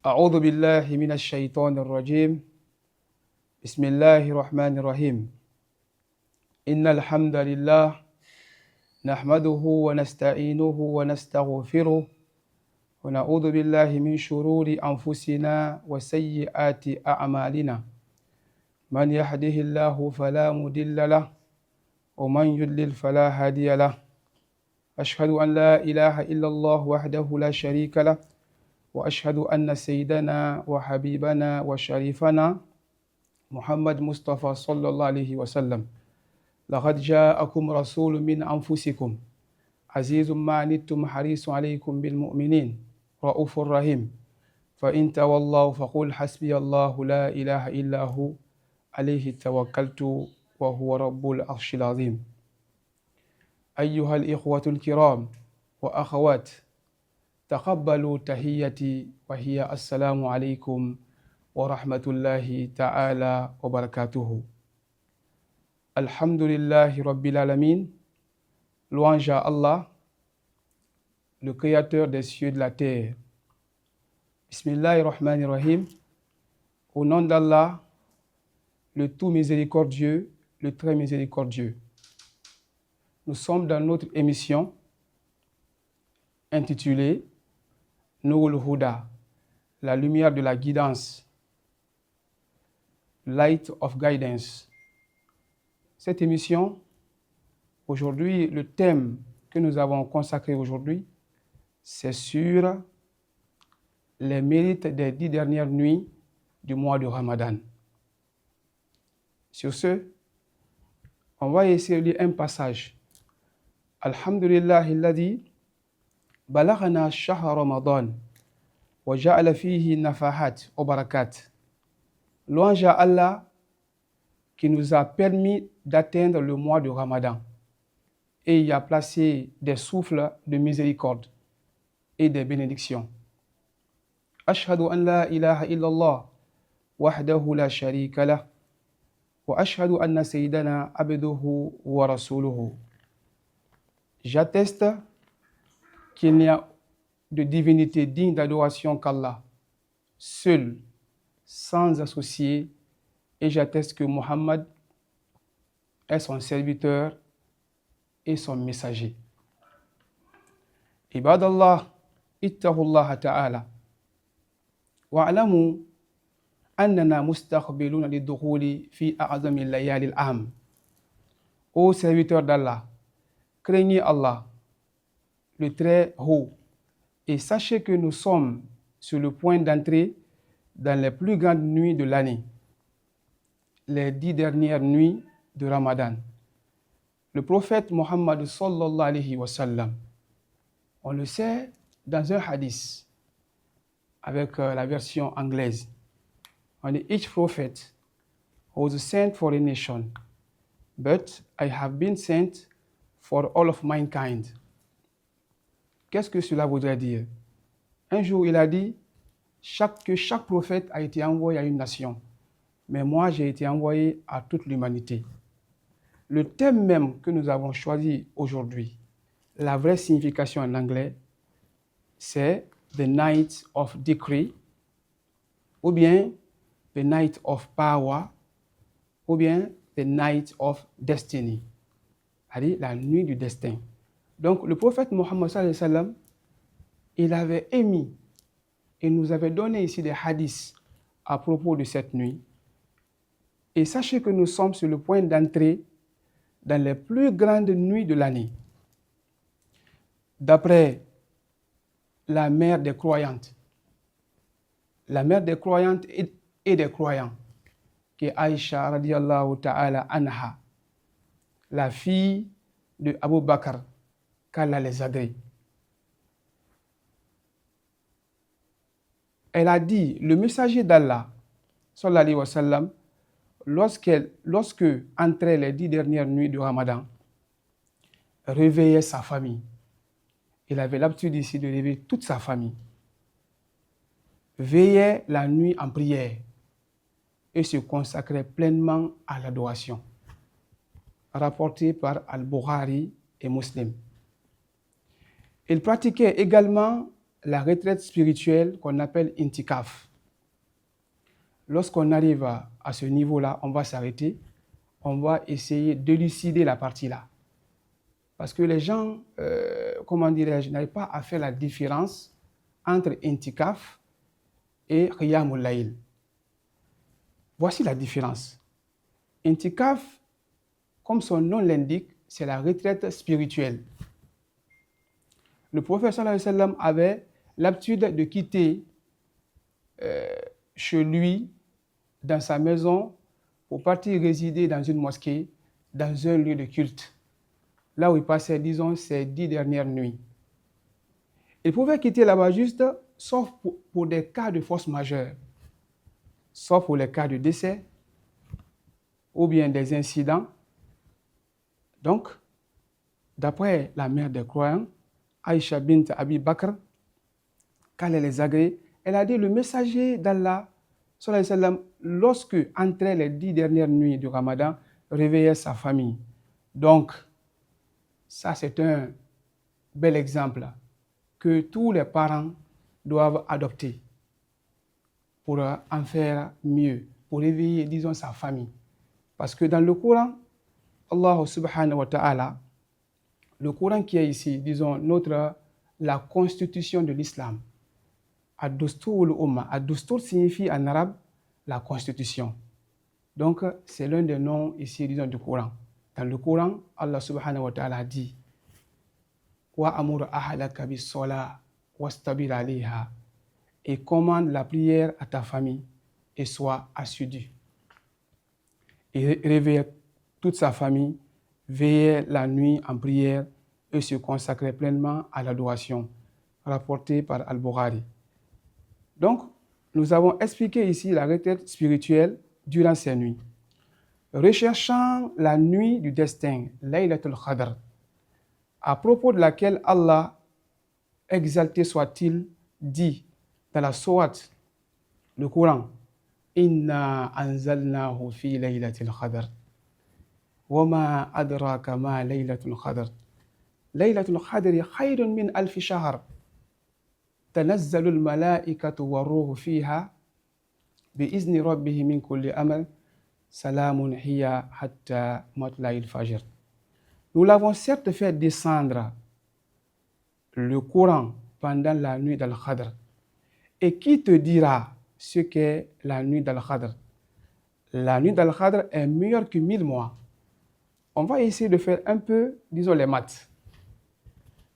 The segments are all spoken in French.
أعوذ بالله من الشيطان الرجيم بسم الله الرحمن الرحيم إن الحمد لله نحمده ونستعينه ونستغفره ونعوذ بالله من شرور أنفسنا وسيئات أعمالنا من يهده الله فلا مضل له ومن يضلل فلا هادي له أشهد أن لا إله إلا الله وحده لا شريك له وأشهد أن سيدنا وحبيبنا وشريفنا محمد مصطفى صلى الله عليه وسلم لقد جاءكم رسول من أنفسكم عزيز ما عنتم حريص عليكم بالمؤمنين رؤوف رحيم فإن تولوا فقل حسبي الله لا إله إلا هو عليه توكلت وهو رب العرش العظيم أيها الإخوة الكرام وأخوات تقبلوا تحيتي وهي السلام عليكم ورحمة الله تعالى وبركاته. Alhamdulillah Rabbil Alamin, louange à Allah, le créateur des cieux et de la terre. Bismillahirrahmanirrahim, au nom d'Allah, le tout miséricordieux, le très miséricordieux. Nous sommes dans notre émission intitulée Nourul Huda, la lumière de la guidance, Light of Guidance. Cette émission, aujourd'hui, le thème que nous avons consacré aujourd'hui, c'est sur les mérites des 10 dernières nuits du mois de Ramadan. Sur ce, on va essayer de lire un passage. Alhamdulillah alladhi balaghana shahra Ramadan wa ja'ala fihi nafahat wa barakat. Louange à Allah qui nous a permis d'atteindre le mois de Ramadan et il a placé des souffles de miséricorde et des bénédictions. Ashhadu an la ilaha illallah wahdahu la sharika lah wa ashhadu anna sayyidana abduhu wa rasuluhu. J'atteste qu'il n'y a de divinité digne d'adoration qu'Allah, seul, sans associé, et j'atteste que Muhammad est son serviteur et son messager. Ibadallah, ittaqullaha ta'ala, wa'alamu annana mustaqbiluna lidukhuli fi a'zami layali al-am. Ô serviteurs d'Allah, craignez Allah, le très haut, et sachez que nous sommes sur le point d'entrer dans les plus grandes nuits de l'année, les 10 dernières nuits de Ramadan. Le prophète Muhammad sallallahu alayhi wa sallam, on le sait dans un hadith avec la version anglaise, on dit each prophet was sent for a nation, but I have been sent for all of mankind. Qu'est-ce que cela voudrait dire? Un jour, il a dit que chaque prophète a été envoyé à une nation, mais moi, j'ai été envoyé à toute l'humanité. Le thème même que nous avons choisi aujourd'hui, la vraie signification en anglais, c'est The Night of Decree, ou bien The Night of Power, ou bien The Night of Destiny, c'est-à-dire la nuit du destin. Donc, le prophète Mohammed sallallahu alayhi wa sallam, il avait émis et nous avait donné ici des hadiths à propos de cette nuit. Et sachez que nous sommes sur le point d'entrer dans les plus grandes nuits de l'année. D'après la mère des croyantes, et des croyants, qui est Aïcha radiyallahu ta'ala anha, la fille de Abu Bakr, qu'Allah les agrée. Elle a dit, le messager d'Allah, sallallahu alayhi wa sallam, lorsque entrait les 10 dernières nuits du Ramadan, réveillait sa famille. Il avait l'habitude ici de réveiller toute sa famille. Veillait la nuit en prière et se consacrait pleinement à l'adoration. Rapporté par Al-Bukhari et Muslim. Il pratiquait également la retraite spirituelle qu'on appelle intikaf. Lorsqu'on arrive à ce niveau-là, on va s'arrêter, on va essayer d'élucider la partie-là. Parce que les gens, n'arrivent pas à faire la différence entre intikaf et qiyamul layl. Voici la différence. Intikaf, comme son nom l'indique, c'est la retraite spirituelle. Le prophète sallallahu alayhi wa sallam avait l'habitude de quitter chez lui, dans sa maison, pour partir résider dans une mosquée, dans un lieu de culte, là où il passait, disons, ses 10 dernières nuits. Il pouvait quitter là-bas juste, sauf pour des cas de force majeure, sauf pour les cas de décès, ou bien des incidents. Donc, d'après la mère des croyants, Aïcha bint Abi Bakr, quand elle les agrée, elle a dit, le messager d'Allah, sallallahu alayhi wa sallam, lorsque entrait les 10 dernières nuits du Ramadan, réveillait sa famille. Donc, ça c'est un bel exemple que tous les parents doivent adopter pour en faire mieux, pour réveiller, disons, sa famille. Parce que dans le Coran, Allah subhanahu wa ta'ala, le Coran qui est ici, disons, la constitution de l'islam, Ad-Dustur ul-Umma. Ad-Dustur signifie en arabe la constitution. Donc, c'est l'un des noms ici, disons, du Coran. Dans le Coran, Allah subhanahu wa ta'ala dit Wa amur ahlaka bis-salah wastabir alayha, et commande la prière à ta famille et sois assidu. Et réveille toute sa famille, veillait la nuit en prière et se consacrait pleinement à l'adoration, rapporté par Al-Bukhari. Donc, nous avons expliqué ici la retraite spirituelle durant ces nuits. Recherchant la nuit du destin, Laylatul Qadr, à propos de laquelle Allah, exalté soit-il, dit dans la sourate, le Coran, Inna anzalnahu fi laylatil qadr. Wama adraka ma laylatul qadr. Laylatul qadri khayrun min alfi shahr. تنزل الملائكة والروح فيها بإذن ربه من كل أمر سلام هي حتى مطلع الفجر. Nous l'avons certes fait descendre le Coran pendant la nuit d'Al-Qadr. Et qui te dira ce qu'est la nuit d'Al-Qadr? La nuit d'Al-Qadr est meilleure que 1000 mois. On va essayer de faire un peu, disons, les maths.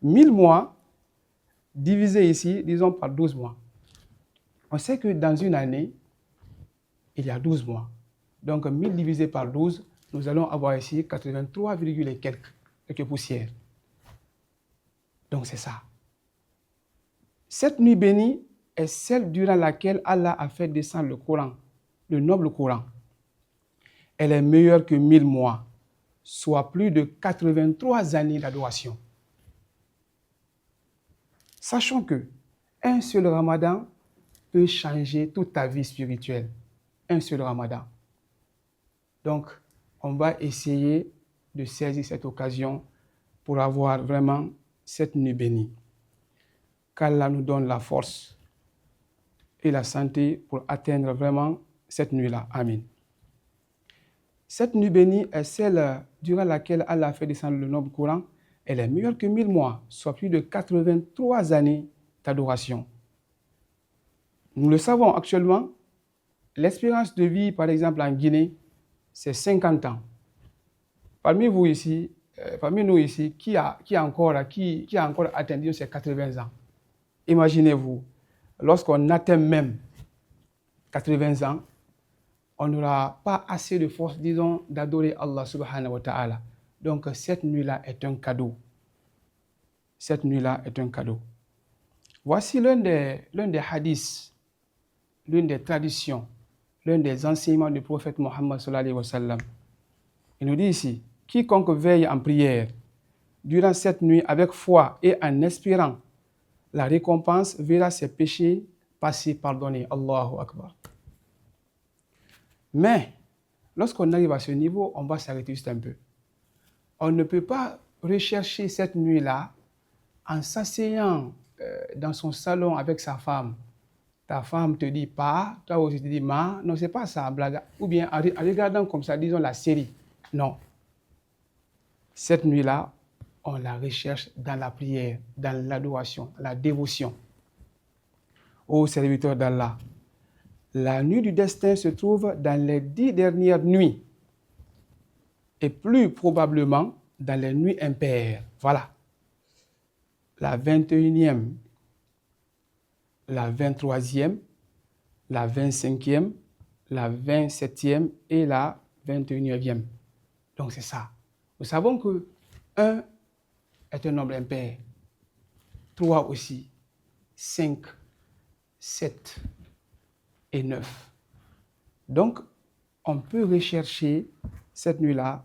1000 mois divisé ici, disons, par 12 mois. On sait que dans une année, il y a 12 mois. Donc, 1000 divisé par 12, nous allons avoir ici 83, et quelques poussières. Donc, c'est ça. Cette nuit bénie est celle durant laquelle Allah a fait descendre le Coran, le noble Coran. Elle est meilleure que 1000 mois, soit plus de 83 années d'adoration. Sachons que un seul Ramadan peut changer toute ta vie spirituelle. Un seul Ramadan. Donc, on va essayer de saisir cette occasion pour avoir vraiment cette nuit bénie. Qu'Allah nous donne la force et la santé pour atteindre vraiment cette nuit-là. Amen. Cette nuit bénie est celle durant laquelle Allah a fait descendre le noble Coran. Elle est meilleure que 1000 mois, soit plus de 83 années d'adoration. Nous le savons actuellement, l'espérance de vie, par exemple en Guinée, c'est 50 ans. Parmi nous ici, qui a encore atteint ces 80 ans? Imaginez-vous, lorsqu'on atteint même 80 ans, on n'aura pas assez de force, disons, d'adorer Allah subhanahu wa ta'ala. Donc, cette nuit-là est un cadeau. Cette nuit-là est un cadeau. Voici l'un des hadiths, l'une des traditions, l'un des enseignements du prophète Mohammed sallallahu alayhi wa sallam. Il nous dit ici, quiconque veille en prière durant cette nuit avec foi et en espérant la récompense verra ses péchés passer pardonnés. Allahu Akbar. Mais, lorsqu'on arrive à ce niveau, on va s'arrêter juste un peu. On ne peut pas rechercher cette nuit-là en s'asseyant dans son salon avec sa femme, ta femme te dit pas, toi aussi tu dis ma, non, c'est pas ça, blague. Ou bien en regardant comme ça, disons la série. Non. Cette nuit-là, on la recherche dans la prière, dans l'adoration, la dévotion. Ô serviteur d'Allah, la nuit du destin se trouve dans les 10 dernières nuits et plus probablement dans les nuits impaires. Voilà. La 21e, la 23e, la 25e, la 27e et la 21e. Donc c'est ça. Nous savons que 1 est un nombre impair, 3 aussi, 5, 7 et 9. Donc, on peut rechercher cette nuit-là,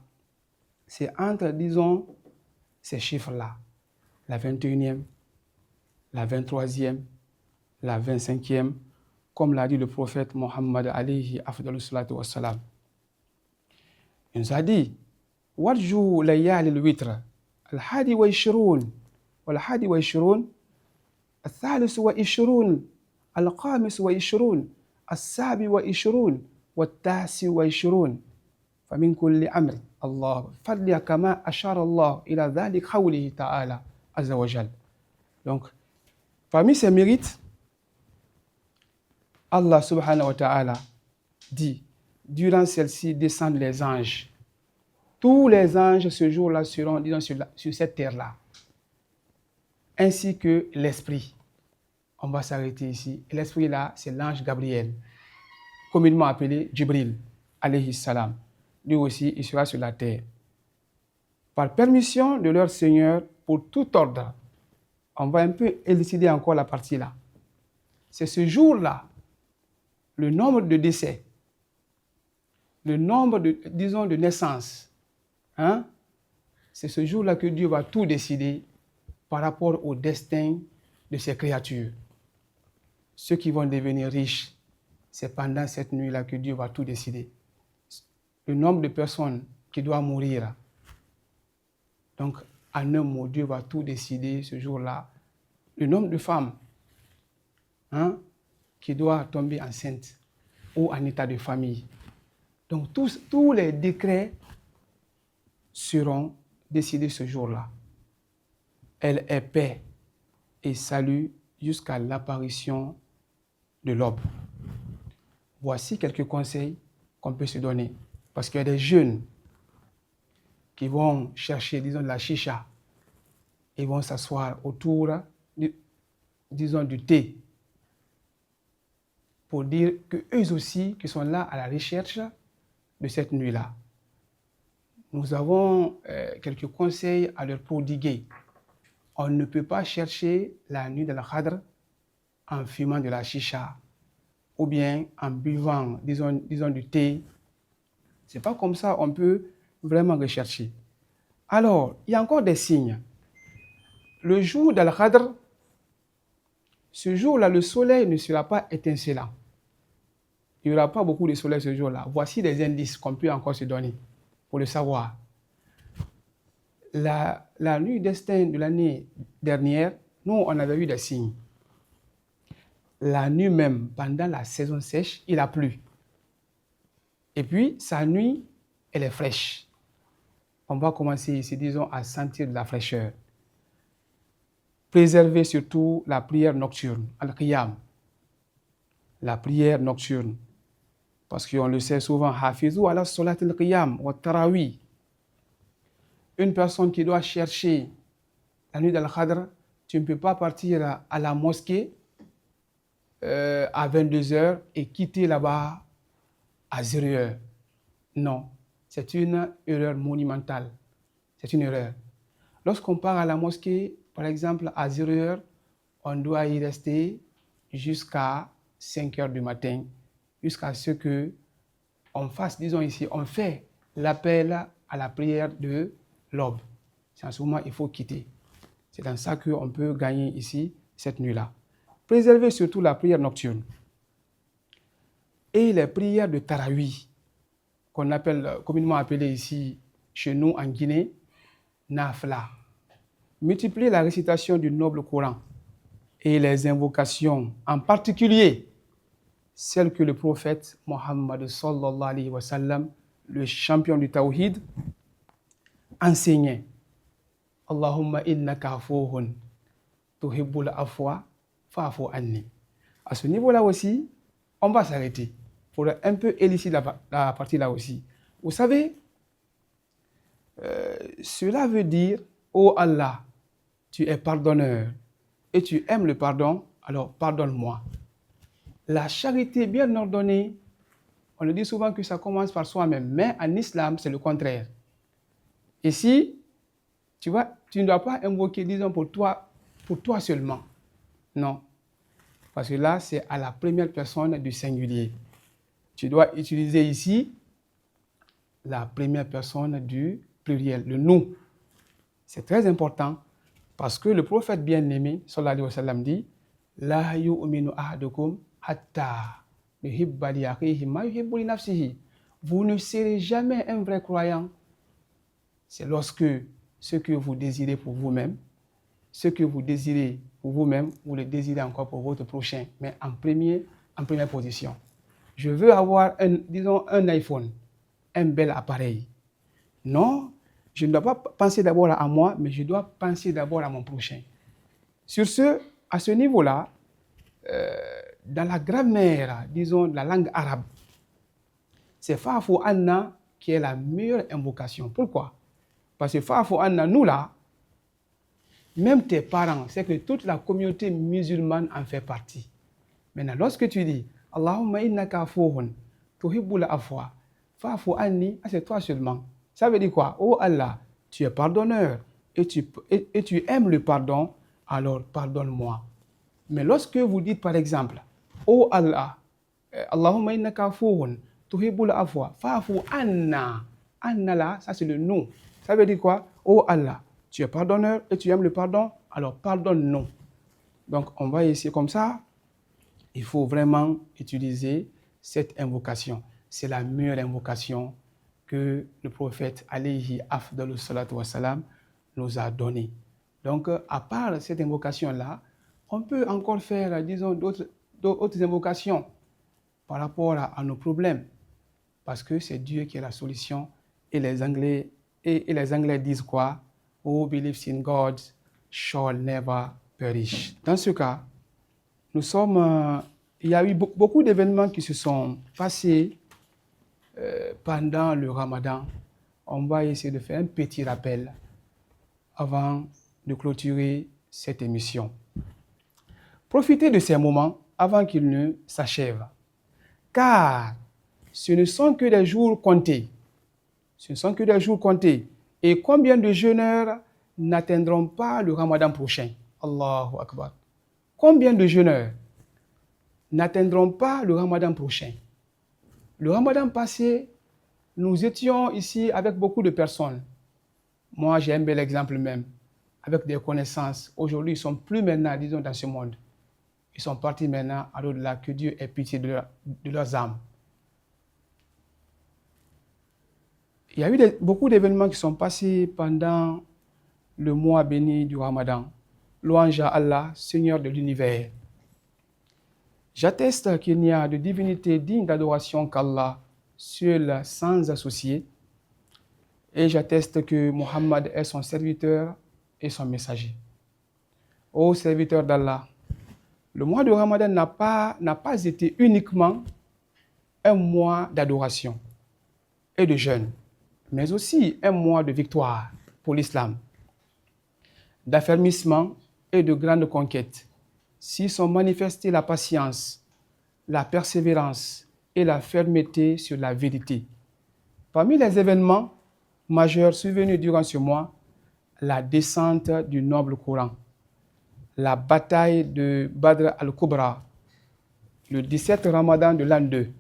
c'est entre, disons, ces chiffres-là, la 21e, la 23e, la 25e, comme l'a dit le prophète Mohammed alayhi afdalu salatu wassalam. Il nous a dit, warju layali al-witr, al-hadi wa ishrun, wal-hadi wa ishrun, al-thalith wa ishrun, al-khamis wa ishrun, al-sabi wa ishrun, والتاسع وعشرون فمن كل أمر الله فضل كما أشار الله إلى ذلك قوله تعالى عز وجل. Donc, parmi ces mérites, Allah subhanahu wa ta'ala dit, durant celle-ci descendent les anges. Tous les anges ce jour-là seront, disons, sur cette terre-là, ainsi que l'esprit. On va s'arrêter ici. Et l'esprit là, c'est l'ange Gabriel, communément appelé Jibril, alayhi salam. Lui aussi, il sera sur la terre. Par permission de leur Seigneur, pour tout ordre, on va un peu élucider encore la partie là. C'est ce jour-là, le nombre de décès, le nombre de, disons, de naissances, hein? C'est ce jour-là que Dieu va tout décider par rapport au destin de ses créatures. Ceux qui vont devenir riches, c'est pendant cette nuit-là que Dieu va tout décider. Le nombre de personnes qui doivent mourir. Donc, en un mot, Dieu va tout décider ce jour-là. Le nombre de femmes, hein, qui doivent tomber enceintes ou en état de famille. Donc, tous les décrets seront décidés ce jour-là. Elle est paix et salut jusqu'à l'apparition de l'aube. Voici quelques conseils qu'on peut se donner. Parce qu'il y a des jeunes qui vont chercher, disons, de la chicha. Ils vont s'asseoir autour, disons, du thé. Pour dire qu'eux aussi, qui sont là à la recherche de cette nuit-là. Nous avons quelques conseils à leur prodiguer. On ne peut pas chercher la nuit de la Khadr en fumant de la chicha ou bien en buvant, disons du thé. C'est pas comme ça on peut vraiment rechercher. Alors, il y a encore des signes. Le jour d'Al-Khadr, ce jour-là, le soleil ne sera pas étincelant. Il n'y aura pas beaucoup de soleil ce jour-là. Voici des indices qu'on peut encore se donner pour le savoir. La nuit destin de l'année dernière, nous, on avait eu des signes. La nuit même, pendant la saison sèche, il a plu. Et puis, sa nuit, elle est fraîche. On va commencer ici, disons, à sentir de la fraîcheur. Préservez surtout la prière nocturne, al-qiyam. La prière nocturne. Parce qu'on le sait souvent, hafizou ala salat al-qiyam wa tarawih. Une personne qui doit chercher la nuit d'Al-Khadr, tu ne peux pas partir à la mosquée à 22h et quitter là-bas à 0h. Non, c'est une erreur monumentale. C'est une erreur. Lorsqu'on part à la mosquée, par exemple, à 0h, on doit y rester jusqu'à 5h du matin, jusqu'à ce que on fasse, disons ici, on fait l'appel à la prière de l'aube. C'est en ce moment qu'il faut quitter. C'est dans ça qu'on peut gagner ici, cette nuit-là. Préservez surtout la prière nocturne. Et les prières de Tarawih, qu'on appelle, communément appelées ici, chez nous en Guinée, Nafla. Multipliez la récitation du noble Coran. et les invocations, en particulier celles que le prophète Mohammed sallallahu alayhi wa sallam, le champion du Tawhid, enseignait. Allahumma innaka afuwun tuhibbul afwa fa'fu anni. À ce niveau-là aussi, on va s'arrêter pour un peu élucider la partie là aussi. Vous savez, cela veut dire, ô Allah, tu es pardonneur et tu aimes le pardon, alors pardonne-moi. La charité bien ordonnée, on le dit souvent que ça commence par soi-même, mais en islam, c'est le contraire. Ici, tu vois, tu ne dois pas invoquer, disons, pour toi seulement. Non. Parce que là, c'est à la première personne du singulier. Tu dois utiliser ici la première personne du pluriel, le nous. C'est très important parce que le prophète bien-aimé, sallallahu alayhi wa sallam, dit La yu'minu ahadukum hatta yuhibba li akhihi ma yuhibbu li nafsihi. Vous ne serez jamais un vrai croyant. C'est lorsque ce que vous désirez pour vous-même, ce que vous désirez pour vous-même, vous le désirez encore pour votre prochain, mais en première position. Je veux avoir un iPhone, un bel appareil. Non, je ne dois pas penser d'abord à moi, mais je dois penser d'abord à mon prochain. Sur ce, à ce niveau-là, dans la grammaire, disons, de la langue arabe, c'est Fa'fu Anna qui est la meilleure invocation. Pourquoi? Parce que Fa'fu Anna, nous là, même tes parents, c'est que toute la communauté musulmane en fait partie. Maintenant, lorsque tu dis Allahumma innaka afuwun tuhibbul afwa fa'fu anni, c'est toi seulement. Ça veut dire quoi? Oh Allah, tu es pardonneur et tu aimes le pardon, alors pardonne-moi. Mais lorsque vous dites par exemple, oh Allah, Allahumma innaka afuwun tuhibbul afwa fa'fu anna. Anna là, ça c'est le nous. Ça veut dire quoi? Oh Allah, tu es pardonneur et tu aimes le pardon, alors pardonne-nous. Donc on va essayer comme ça. Il faut vraiment utiliser cette invocation. C'est la meilleure invocation que le prophète alayhi afdalu salatu wassalam nous a donnée. Donc, à part cette invocation-là, on peut encore faire, disons, d'autres invocations par rapport à nos problèmes. Parce que c'est Dieu qui est la solution. Et les Anglais disent quoi? Who believes in God shall never perish. Dans ce cas, il y a eu beaucoup d'événements qui se sont passés pendant le Ramadan. On va essayer de faire un petit rappel avant de clôturer cette émission. Profitez de ces moments avant qu'ils ne s'achèvent. Car ce ne sont que des jours comptés. Ce ne sont que des jours comptés. Et combien de jeûneurs n'atteindront pas le Ramadan prochain? Allahu Akbar. Combien de jeûneurs n'atteindront pas le Ramadan prochain? Le Ramadan passé, nous étions ici avec beaucoup de personnes. Moi, j'ai un bel exemple même, avec des connaissances. Aujourd'hui, ils ne sont plus maintenant, disons, dans ce monde. Ils sont partis maintenant à l'au-delà, que Dieu ait pitié de leurs âmes. Il y a eu beaucoup d'événements qui sont passés pendant le mois béni du Ramadan. Louange à Allah, Seigneur de l'univers. J'atteste qu'il n'y a de divinité digne d'adoration qu'Allah, seul sans associé. Et j'atteste que Mohammed est son serviteur et son messager. Ô serviteur d'Allah, le mois de Ramadan n'a pas été uniquement un mois d'adoration et de jeûne, mais aussi un mois de victoire pour l'islam, d'affermissement et de grandes conquêtes. S'y sont manifestés la patience, la persévérance et la fermeté sur la vérité. Parmi les événements majeurs survenus durant ce mois, la descente du noble Coran, la bataille de Badr al-Kubra, le 17 Ramadan de l'an 2,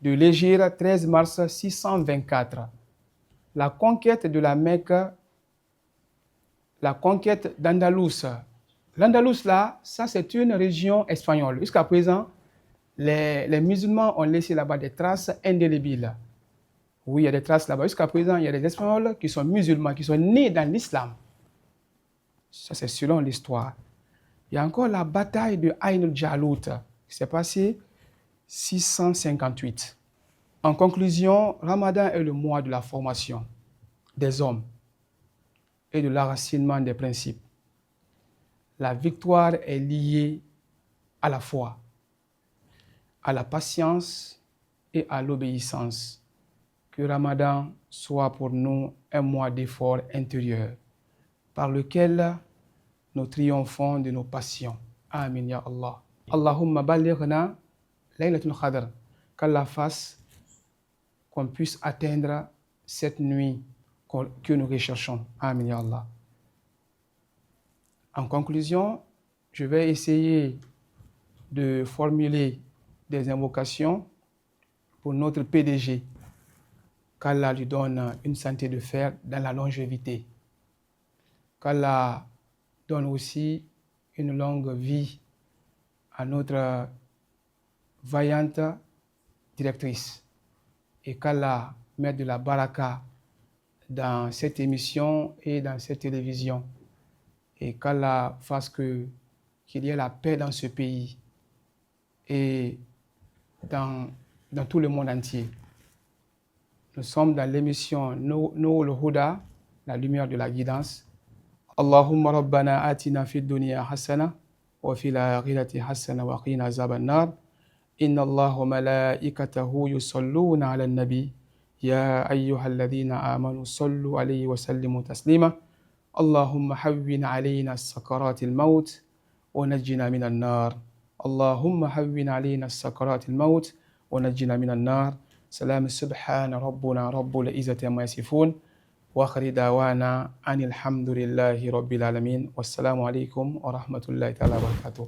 de l'Hégire 13 mars 624, la conquête de la Mecque, la conquête d'Andalous. L'Andalous, là, ça c'est une région espagnole. Jusqu'à présent, les musulmans ont laissé là-bas des traces indélébiles. Oui, il y a des traces là-bas. Jusqu'à présent, il y a des Espagnols qui sont musulmans, qui sont nés dans l'islam. Ça, c'est selon l'histoire. Il y a encore la bataille de Ain al-Jalut qui s'est passée 658. En conclusion, Ramadan est le mois de la formation des hommes et de l'enracinement des principes. La victoire est liée à la foi, à la patience et à l'obéissance. Que Ramadan soit pour nous un mois d'effort intérieur par lequel nous triomphons de nos passions. Amin ya Allah. Allahumma ballighna laylatul qadr. Qu'Allah fasse qu'on puisse atteindre cette nuit que nous recherchons. Amin ya Allah. En conclusion, je vais essayer de formuler des invocations pour notre PDG. Qu'Allah lui donne une santé de fer dans la longévité. Qu'Allah donne aussi une longue vie à notre vaillante directrice. Et qu'Allah mette de la baraka dans cette émission et dans cette télévision. Et qu'Allah fasse qu'il y ait la paix dans ce pays et dans tout le monde entier. Nous sommes dans l'émission Nour al-Huda, la lumière de la guidance. Allahumma rabbana atina fid dunya hasana wa fil akhirati hasana wa qina azaban nar. Inna Allaha wa malaikatahu yusalluna ala nabi ya ayyuhalladhina amanu sallu alayhi wa sallimu taslima. Allahumma hawwin alayna sakaratil maut wa najjina minan nar. Allahumma hawwin alayna sakaratil maut wa najjina minan nar. سلام سبحان ربنا رب العزة عما يصفون وآخر دعوانا أن الحمد لله رب العالمين والسلام عليكم ورحمة الله تعالى وبركاته.